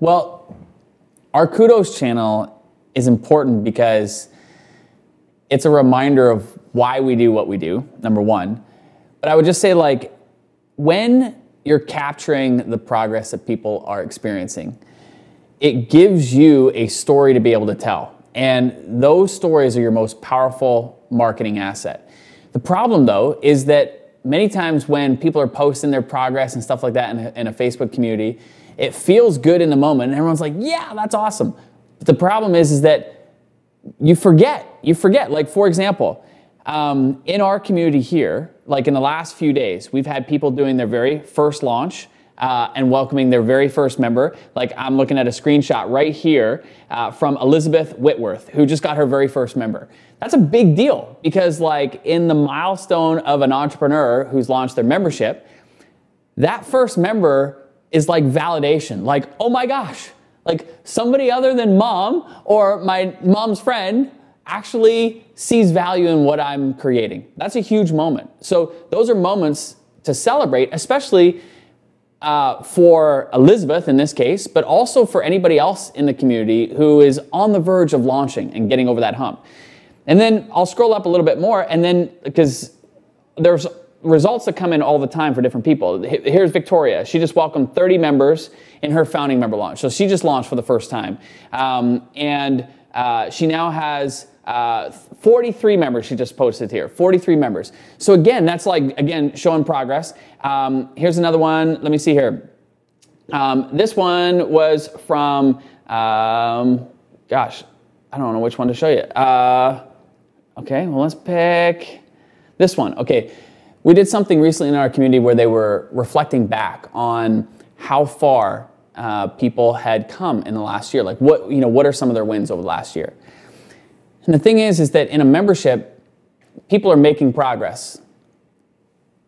Well, our kudos channel is important because it's a reminder of why we do what we do, number one. But I would just say, like, when you're capturing the progress that people are experiencing, it gives you a story to be able to tell. And those stories are your most powerful marketing asset. The problem, though, is that many times when people are posting their progress and stuff like that in a Facebook community, it feels good in the moment and everyone's like, yeah, that's awesome. But the problem is that you forget. Like, for example, in our community here, like in the last few days, we've had people doing their very first launch and welcoming their very first member. Like, I'm looking at a screenshot right here from Elizabeth Whitworth, who just got her very first member. That's a big deal because, like, in the milestone of an entrepreneur who's launched their membership, that first member is like validation. Like, oh my gosh, like somebody other than mom or my mom's friend actually sees value in what I'm creating. That's a huge moment. So those are moments to celebrate, especially for Elizabeth in this case, but also for anybody else in the community who is on the verge of launching and getting over that hump. And then I'll scroll up a little bit more, and then, because there's results that come in all the time for different people. Here's Victoria. She just welcomed 30 members in her founding member launch. So she just launched for the first time. And she now has 43 members. She just posted here, 43 members. So again, that's like, again, showing progress. Here's another one. Let me see here. This one was from, gosh, I don't know which one to show you. Okay, well, let's pick this one. Okay, we did something recently in our community where they were reflecting back on how far people had come in the last year. Like, what are some of their wins over the last year? And the thing is that in a membership, people are making progress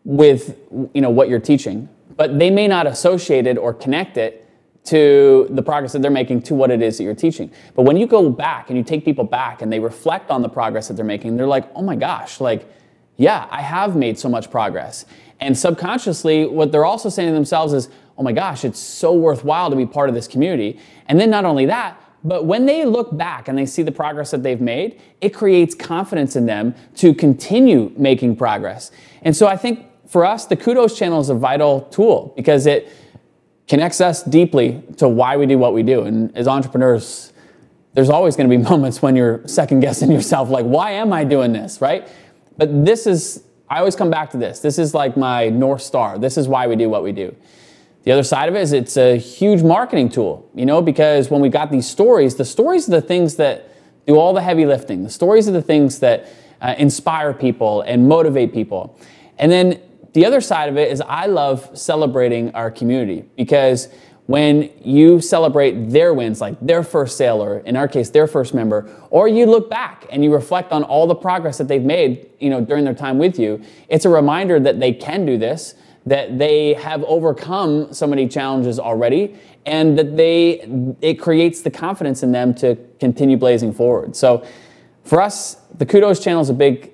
with what you're teaching, but they may not associate it or connect it to the progress that they're making to what it is that you're teaching. But when you go back and you take people back and they reflect on the progress that they're making, they're like, oh my gosh, like, yeah, I have made so much progress. And subconsciously, what they're also saying to themselves is, oh my gosh, it's so worthwhile to be part of this community. And then not only that, but when they look back and they see the progress that they've made, it creates confidence in them to continue making progress. And so I think for us, the Kudos channel is a vital tool because it connects us deeply to why we do what we do. And as entrepreneurs, there's always going to be moments when you're second guessing yourself, like, why am I doing this, right? But this is, I always come back to this. This is like my North Star. This is why we do what we do. The other side of it is it's a huge marketing tool, because when we got these stories, the stories are the things that do all the heavy lifting. The stories are the things that inspire people and motivate people. And then the other side of it is I love celebrating our community because when you celebrate their wins, like their first sale, or in our case, their first member, or you look back and you reflect on all the progress that they've made, during their time with you, it's a reminder that they can do this, that they have overcome so many challenges already, and that it creates the confidence in them to continue blazing forward. So for us, the Kudos channel is a big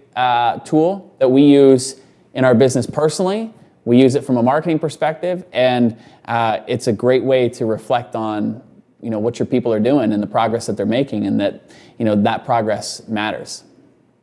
tool that we use in our business personally. We use it from a marketing perspective, and it's a great way to reflect on what your people are doing and the progress that they're making, and that that progress matters.